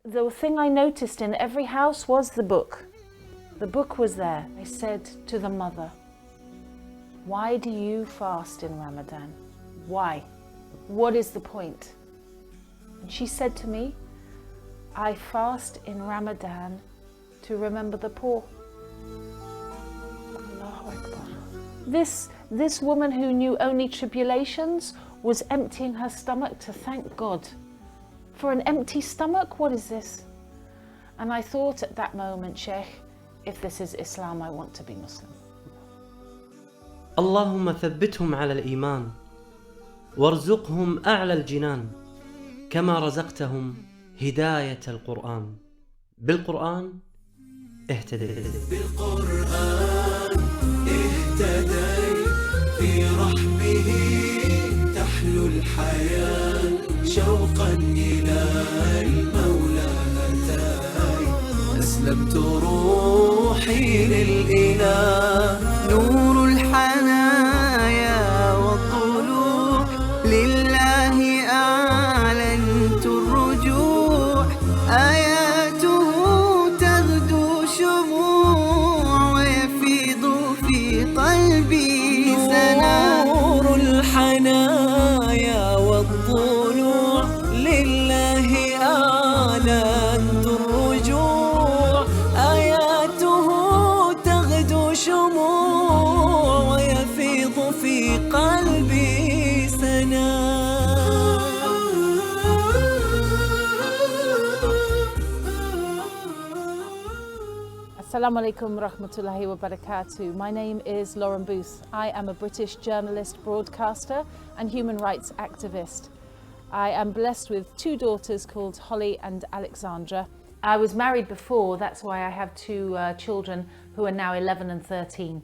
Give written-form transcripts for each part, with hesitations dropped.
The thing I noticed in every house was the book. The book was there. I said to the mother, "Why do you fast in Ramadan? Why? What is the point?" And she said to me, "I fast in Ramadan to remember the poor." Allahu Akbar. This woman who knew only tribulations was emptying her stomach to thank God. For an empty stomach, what is this? And I thought at that moment, Sheikh, if this is Islam, I want to be Muslim. اللهم ثبتهم على الإيمان وارزقهم أعلى الجنان كما رزقتهم هداية القرآن. بالقرآن اهتديت. بالقرآن اهتديت، في رحمه تحلو الحياة، شوقا إلى المولى أتاي، أسلمت روحي للإله، نور الحنايا والطلوع، لله أعلنت الرجوع، آياته تغدو شموع، ويفيض في قلبي سنا، نور الحنايا والطلوع، لله أعلنت الرجوع، آياته تغدو شموع، ويفيض في قلبي سنا. Assalamu alaikum rahmatullahi wa barakatuh. My name is Lauren Booth. I am a British journalist, broadcaster and human rights activist. I am blessed with two daughters called Holly and Alexandra. I was married before, that's why I have two children who are now 11 and 13.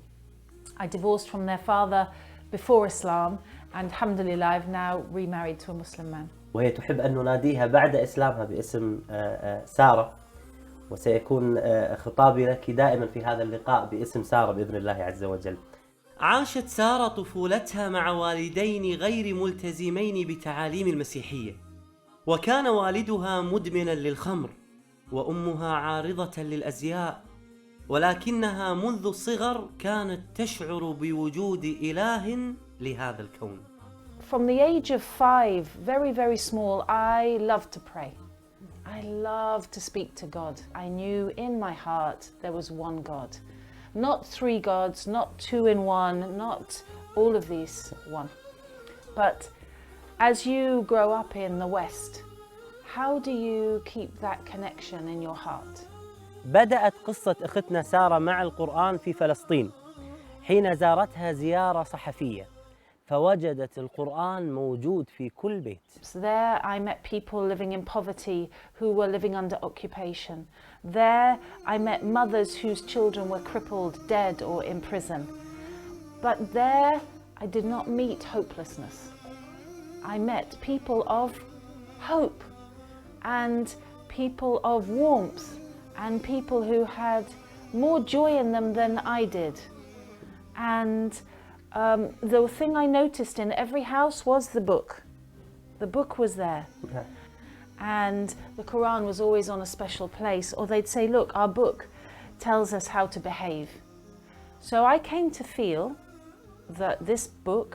I divorced from their father before Islam and alhamdulillah I've now remarried to a Muslim man. وهي تحب أن نناديها بعد إسلامها باسم سارة، وسيكون خطابي لك دائما في هذا اللقاء باسم سارة بإذن الله عز وجل. عاشت سارة طفولتها مع والدين غير ملتزمين بتعاليم المسيحية، وكان والدها مدمنا للخمر وأمها عارضة للأزياء، ولكنها منذ الصغر كانت تشعر بوجود إله لهذا الكون. From the age of 5, very small, I loved to pray. I loved to speak to God. I knew in my heart there was one God. Not 3 gods, not 2 in 1, not all of these one. But as you grow up in the West, how do you keep that connection in your heart? بدأت قصة أختنا سارة مع القرآن في فلسطين حين زارتها زيارة صحفية، فوجدت القرآن موجود في كل بيت. So there I met people living in poverty who were living under occupation. There I met mothers whose children were crippled, dead or in prison. But there I did not meet hopelessness. I met people of hope and people of warmth and people who had more joy in them than I did. And the thing I noticed in every house was the book. The book was there. Okay. And the Quran was always on a special place, or they'd say, look, our book tells us how to behave. So I came to feel that this book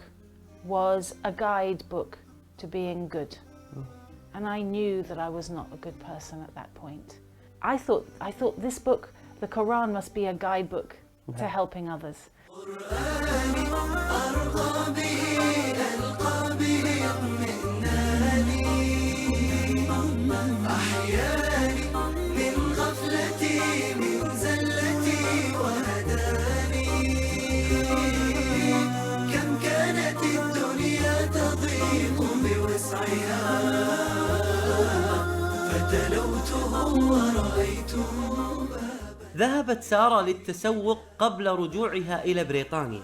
was a guidebook to being good. And I knew that I was not a good person at that point. I thought this book, the Quran, must be a guidebook to helping others. ذهبت سارة للتسوق قبل رجوعها إلى بريطانيا،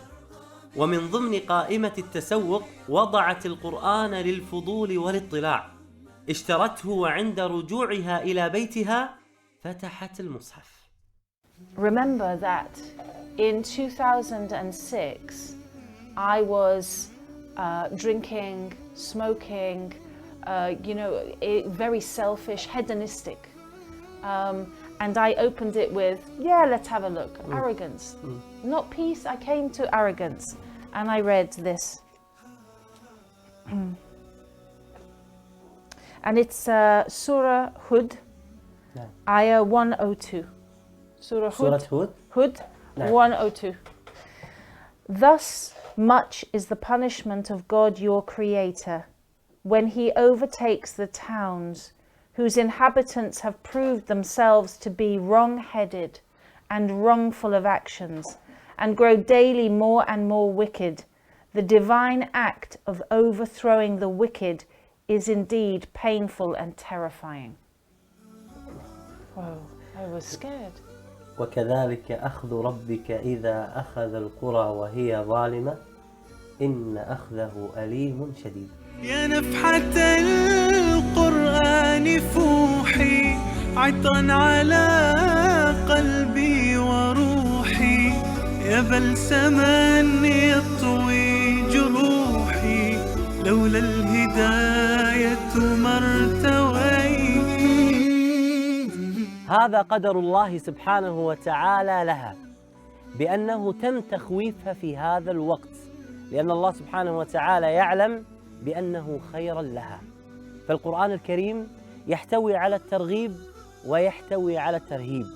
ومن ضمن قائمة التسوق وضعت القرآن للفضول والاطلاع. اشترته وعند رجوعها إلى بيتها فتحت المصحف. Remember that in 2006 I was drinking, smoking, very selfish, hedonistic. And I opened it with, yeah, let's have a look. Arrogance. Not peace, I came to arrogance. And I read this. And it's Surah Hud, Ayah 102. Surah Hud, Hud 102. Thus much is the punishment of God your Creator, when He overtakes the towns whose inhabitants have proved themselves to be wrong-headed and wrongful of actions, and grow daily more and more wicked. The divine act of overthrowing the wicked is indeed painful and terrifying. Whoa, I was scared. وكذلك أخذ ربك إذا أخذ القرى وهي ظالمة إن أخذه أليم شديد. يا نفحة القرآن فوحي عطرا على قلبي وروحي، يا بلسما يطوي جروحي، لولا الهداية ما ارتويت. هذا قدر الله سبحانه وتعالى لها، بأنه تم تخويفها في هذا الوقت، لأن الله سبحانه وتعالى يعلم بأنه خيرا لها. فالقرآن الكريم يحتوي على الترغيب ويحتوي على الترهيب،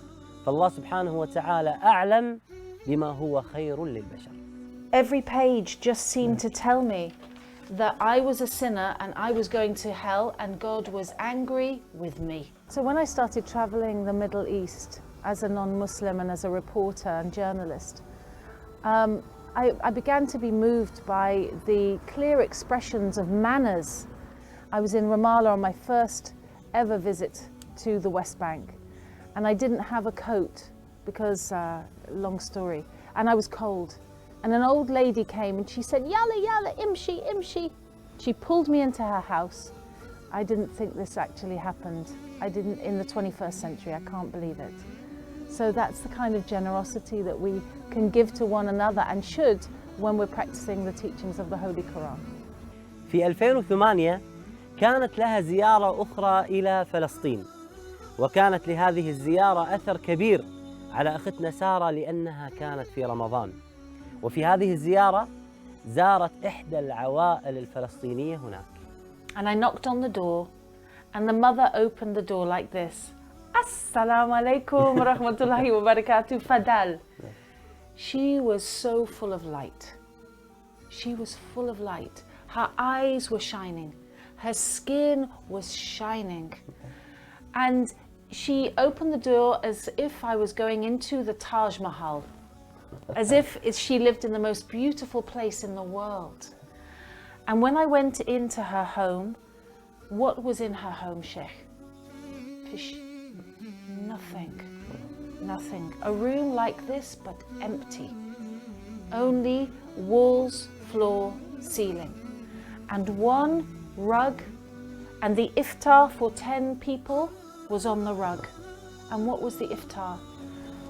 فالله سبحانه وتعالى أعلم بما هو خير للبشر. Every page just seemed to tell me that I was a sinner and I was going to hell and God was angry with me. So when I started traveling the Middle East as a non-Muslim and as a reporter and journalist, I began to be moved by the clear expressions of manners. I was in Ramallah on my first ever visit to the West Bank, and I didn't have a coat because, long story, and I was cold. And an old lady came and she said, "Yalla, yalla, imshi, imshi." She pulled me into her house. I didn't think this actually happened. I didn't in the 21st century, I can't believe it. So that's the kind of generosity that we can give to one another and should when we're practicing the teachings of the Holy Quran. في 2008 كانت لها زيارة أخرى إلى فلسطين، وكانت لهذه الزيارة أثر كبير على أختنا سارة لأنها كانت في رمضان. وفي هذه الزيارة زارت إحدى العوائل الفلسطينية هناك. And I knocked on the door and the mother opened the door like this. Assalamu alaikum wa rahmatullahi wa barakatuh, Fadal. She was so full of light. She was full of light. Her eyes were shining. Her skin was shining. And she opened the door as if I was going into the Taj Mahal. As if she lived in the most beautiful place in the world. And when I went into her home, what was in her home, Sheikh? Fish. Nothing. Nothing. A room like this, but empty. Only walls, floor, ceiling. And one rug, and the iftar for 10 people was on the rug. And what was the iftar?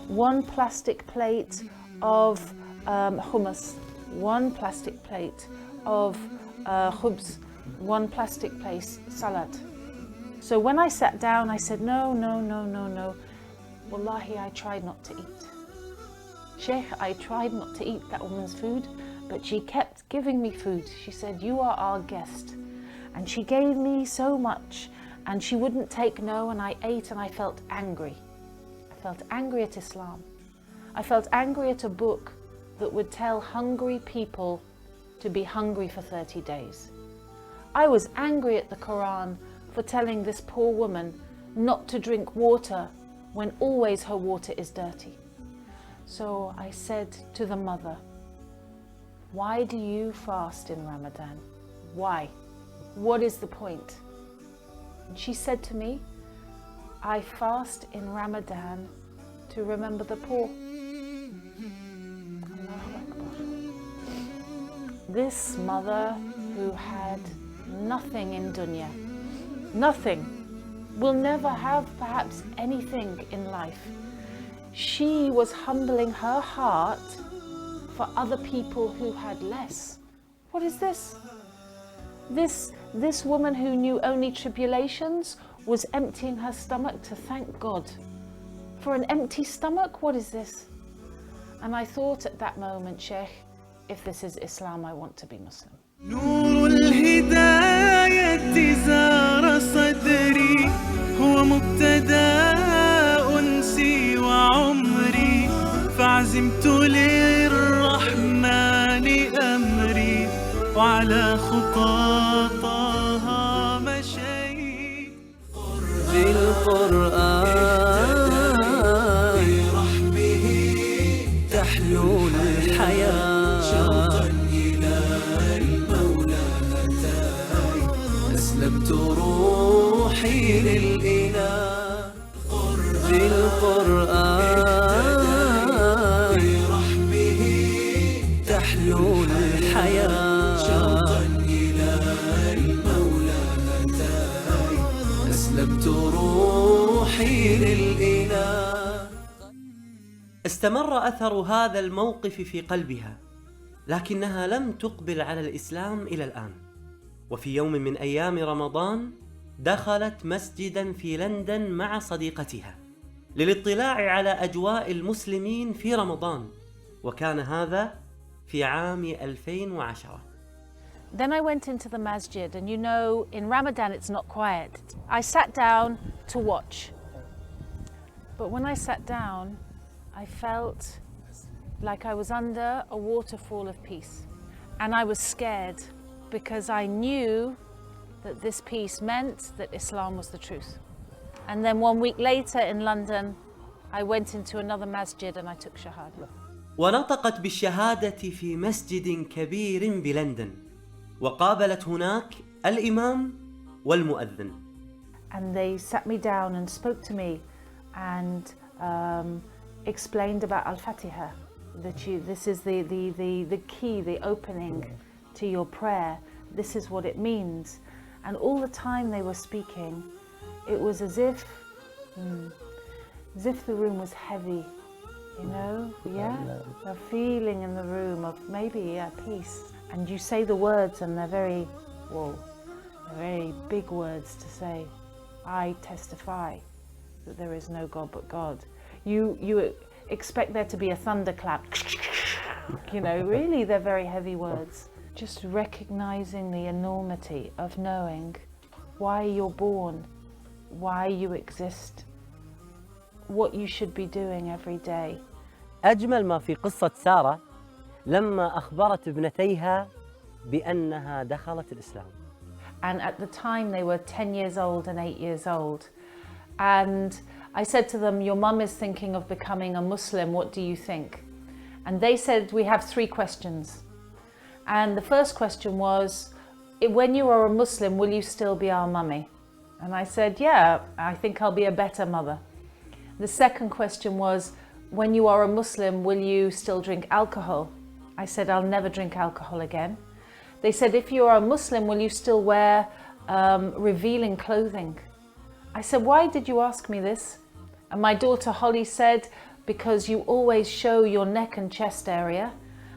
One plastic plate of hummus, one plastic plate of khubz, one plastic plate salad. So when I sat down, I said, no, no, no, no, no. Wallahi, I tried not to eat. Sheikh, I tried not to eat that woman's food, but she kept giving me food. She said, you are our guest. And she gave me so much, and she wouldn't take no, and I ate and I felt angry. I felt angry at Islam. I felt angry at a book that would tell hungry people to be hungry for 30 days. I was angry at the Quran for telling this poor woman not to drink water when always her water is dirty. So I said to the mother, why do you fast in Ramadan? Why? What is the point? And she said to me, I fast in Ramadan to remember the poor. Allahu Akbar. This mother who had nothing in dunya, nothing, will never have perhaps anything in life. She was humbling her heart for other people who had less. What is this? This woman who knew only tribulations was emptying her stomach to thank God. For an empty stomach, what is this? And I thought at that moment, Sheikh, if this is Islam, I want to be Muslim. نور الهداية زار صدري هو مبتدأ أنسي وعمري فعزمت للرحمن أمري وعلى خطاطها مشيت بالقرآن برحمه تحلو الحياة شوقا إلى المولى هتاي أسلمت روحي للإله بالقرآن برحمه تحلو الحياة شوقا إلى المولى هتاي أسلمت روحي للإله. استمر أثر هذا الموقف في قلبها، لكنها لم تقبل على الإسلام إلى الآن. وفي يوم من أيام رمضان دخلت مسجدا في لندن مع صديقتها للاطلاع على أجواء المسلمين في رمضان، وكان هذا في عام 2010. Then I went into the masjid, and you know, in Ramadan it's not quiet. I sat down to watch. But when I sat down, I felt like I was under a waterfall of peace. And I was scared because I knew that this peace meant that Islam was the truth. And then 1 week later in London, I went into another masjid and I took shahada. ونطقت بالشهادة في مسجد كبير بلندن، وقابلت هناك الإمام والمؤذن. And they sat me down and spoke to me and explained about Al-Fatiha, that this is the key, the opening to your prayer. This is what it means. And all the time they were speaking, it was as if the room was heavy, you know, yeah? A feeling in the room of maybe peace. And you say the words and they're very, they're very big words to say. I testify that there is no God but God. You expect there to be a thunderclap, you know, really they're very heavy words. Just recognizing the enormity of knowing why you're born, why you exist, what you should be doing every day. أجمل ما في قصة سارة لما أخبرت ابنتيها بأنها دخلت الإسلام. And at the time they were 10 years old and 8 years old. And I said to them, your mum is thinking of becoming a Muslim, what do you think? And they said, we have 3 questions. And the first question was, when you are a Muslim, will you still be our mummy? And I said, yeah, I think I'll be a better mother. The second question was, when you are a Muslim, will you still drink alcohol? I said, I'll never drink alcohol again. They said, if you are a Muslim, will you still wear revealing clothing? I said, why did you ask me this? And my daughter Holly said, because you always show your neck and chest area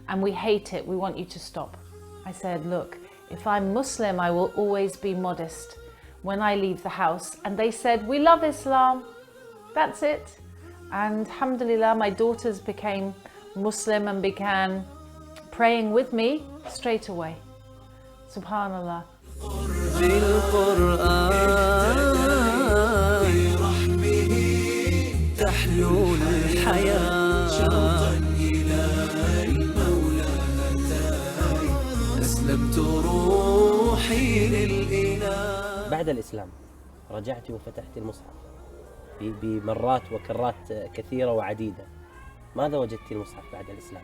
and we hate it, we want you to stop. I said, look, if I'm Muslim, I will always be modest when I leave the house. And they said, we love Islam, that's it. And alhamdulillah, my daughters became Muslim and began praying with me straight away. Subhanallah. بعد الإسلام رجعت وفتحت المصحف بمرات وكرات كثيرة وعديدة. ماذا وجدت المصحف بعد الإسلام؟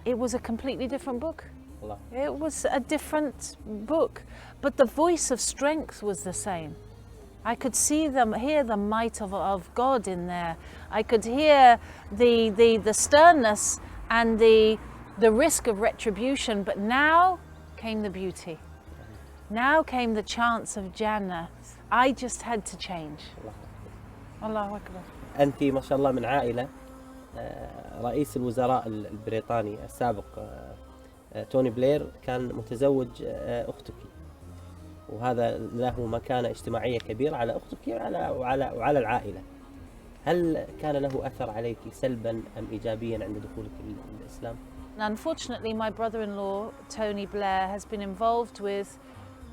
It was a completely different book. Allah. It was a different book, but the voice of strength was the same. I could hear the might of God in there. I could hear the sternness and the risk of retribution, but now came the beauty. Now came the chance of Jannah. I just had to change. Allahu Akbar. أنت ما شاء الله من عائلة رئيس الوزراء البريطاني السابق توني بلير كان متزوج أختك. وهذا له مكانة اجتماعية كبيرة على أختك وعلى العائلة. هل كان له أثر عليك سلبا أم إيجابيا عند دخولك الإسلام؟ Unfortunately, my brother-in-law, Tony Blair, has been involved with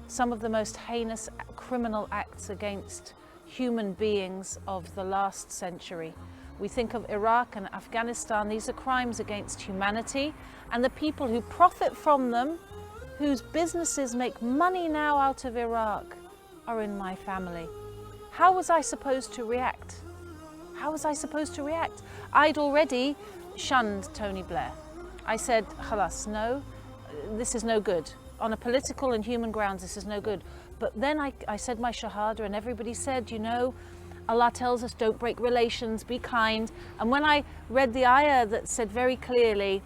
some of the most heinous criminal acts against human beings of the last century. We think of Iraq and Afghanistan. These are crimes against humanity, and the people who profit from them, whose businesses make money now out of Iraq, are in my family. How was I supposed to react? How was I supposed to react? I'd already shunned Tony Blair. I said, "Khalas, no, this is no good. On a political and human grounds, this is no good." But then I said my shahada, and everybody said, you know, Allah tells us don't break relations, be kind. And when I read the ayah that said very clearly,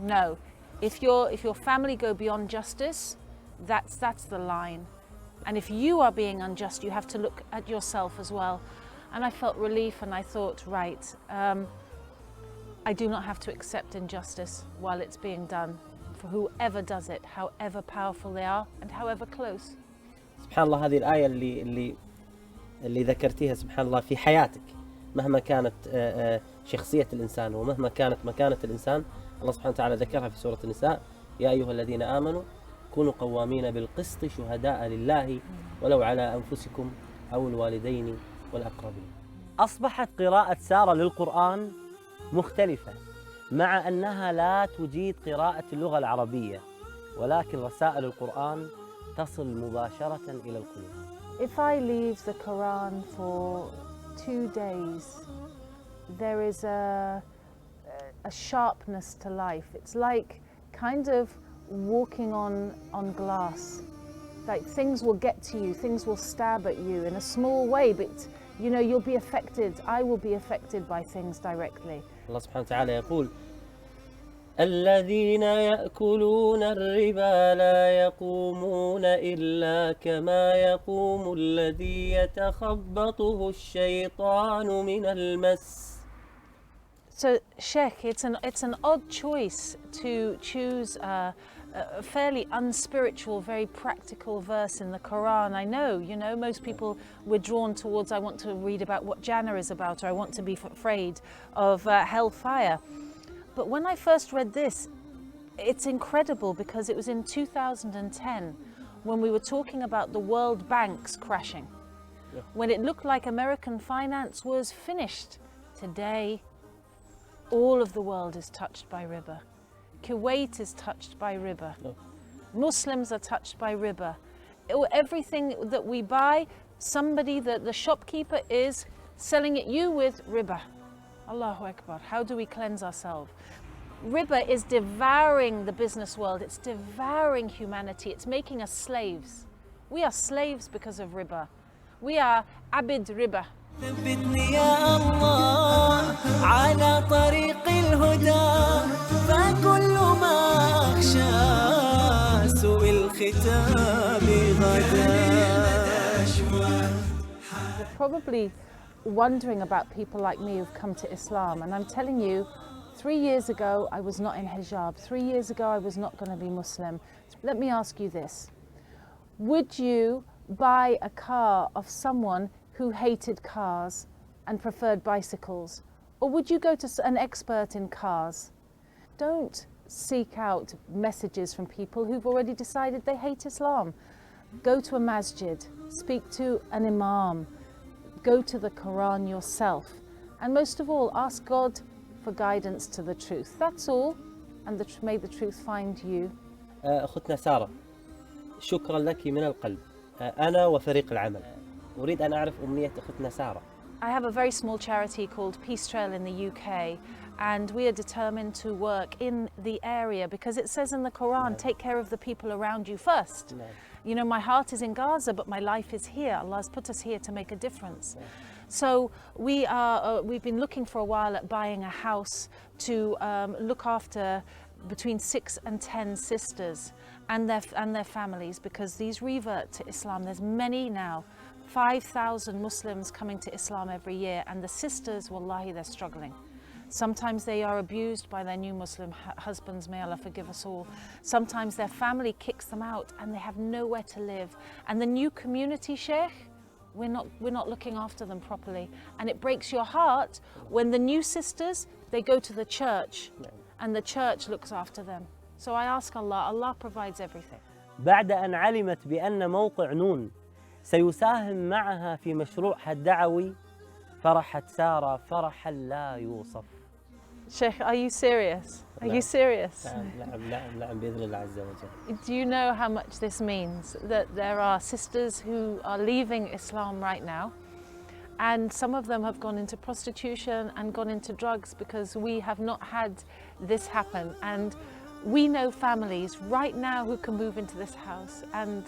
no, if your family go beyond justice, that's the line. And if you are being unjust, you have to look at yourself as well. And I felt relief, and I thought, right, I do not have to accept injustice while it's being done for whoever does it, however powerful they are and however close. سبحان الله، هذه الآية اللي ذكرتيها سبحان الله في حياتك، مهما كانت شخصية الإنسان ومهما كانت مكانة الإنسان، الله سبحانه وتعالى ذكرها في سورة النساء: يا أيها الذين آمنوا كونوا قوامين بالقسط شهداء لله ولو على أنفسكم أو الوالدين والأقربين. أصبحت قراءة سارة للقرآن مختلفة، مع أنها لا تجيد قراءة اللغة العربية، ولكن رسائل القرآن تصل مباشرة إلى القلوب. If I leave the Quran for 2 days, there is a sharpness to life. It's like kind of walking on glass. Like things will get to you, things will stab at you in a small way, but you know, you'll be affected. I will be affected by things directly. الله سبحانه وتعالى يقول: الذين يأكلون الربا لا يقومون إلا كما يقوم الذي يتخبطه الشيطان من المس. So, Sheikh, it's an odd choice to choose a fairly unspiritual, very practical verse in the Quran. I know, you know, most people we're drawn towards, I want to read about what Jannah is about, or I want to be afraid of hellfire. But when I first read this, it's incredible, because it was in 2010 when we were talking about the world banks crashing, when it looked like American finance was finished. Today, all of the world is touched by riba. Kuwait is touched by riba. Muslims are touched by riba. Everything that we buy, the shopkeeper is selling it you with riba. Allahu Akbar. How do we cleanse ourselves? Riba is devouring the business world. It's devouring humanity. It's making us slaves. We are slaves because of riba. We are abid riba. ثبتني يا الله على طريق الهدى فكل ما أخشى سوء الختام غدا. You're probably wondering about people like me who've come to Islam, and I'm telling you, 3 years ago I was not in hijab. 3 years ago I was not going to be Muslim. Let me ask you this: would you buy a car of someone who hated cars and preferred bicycles? Or would you go to an expert in cars? Don't seek out messages from people who've already decided they hate Islam. Go to a masjid, speak to an imam, go to the Quran yourself, and most of all, ask God for guidance to the truth. That's all, and may the truth find you. أختنا سارة، شكرا لك من القلب. أنا وفريق العمل أريد أن أعرف أمنية أختنا سارة. I have a very small charity called Peace Trail in the UK, and we are determined to work in the area because it says in the Quran, take care of the people around you first. You know, my heart is in Gaza, but my life is here. Allah has put us here to make a difference. So we've been looking for a while at buying a house to look after between 6 and 10 sisters and their families, because these revert to Islam. There's many now. 5,000 Muslims coming to Islam every year, and the sisters, wallahi, they're struggling. Sometimes they are abused by their new Muslim husbands, may Allah forgive us all. Sometimes their family kicks them out and they have nowhere to live. And the new community, Sheikh, we're not looking after them properly. And it breaks your heart when the new sisters, they go to the church and the church looks after them. So I ask Allah, Allah provides everything. بعد أن علمت بأن موقع نون سيساهم معها في مشروعها الدعوي فرحت سارة فرحا لا يوصف. Sheikh, are you serious? Are you serious? نعم بإذن الله عز وجل. Do you know how much this means? That there are sisters who are leaving Islam right now, and some of them have gone into prostitution and gone into drugs because we have not had this happen. And we know families right now who can move into this house. And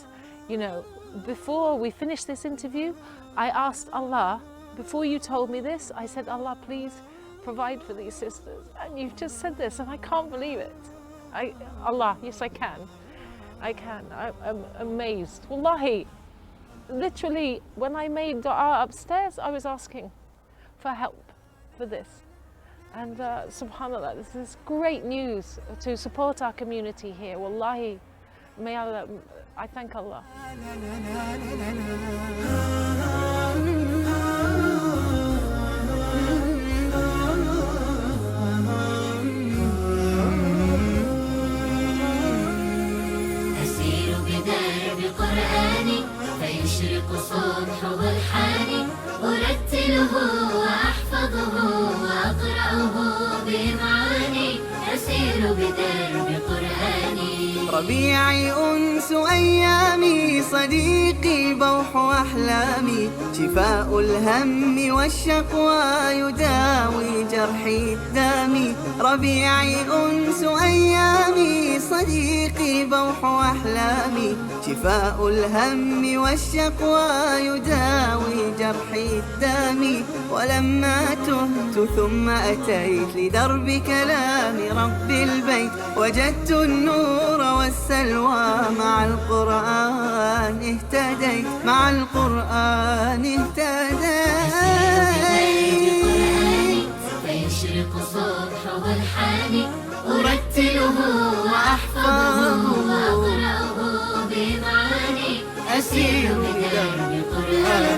you know, before we finished this interview, I asked Allah, before you told me this, I said, Allah, please provide for these sisters. And you've just said this, and I can't believe it. Allah, yes, I can. I'm amazed. Wallahi, literally, when I made dua upstairs, I was asking for help for this. And subhanAllah, this is great news to support our community here. Wallahi, may Allah, I thank Allah. أسير بدرب قرآني فيشرق صبح برحاني أرتله وأحفظه وأقرأه بإمعاني أسير بدرب قرآني ربيعي أنس أيامي صديقي بوح أحلامي شفاء الهم والشقوى يداوي جرحي دامي ربيعي أنس أيامي صديقي بوح أحلامي شفاء الهم والشقوى يداوي جرحي دامي ولما تهت ثم أتيت لدرب كلام رب البيت وجدت النور والسلوى مع القرآن اهتديت مع القرآن اهتديت فيشرق صبح برحاني أرتله وأحفظه وأقرأه بمعاني أسير بدرب قرآني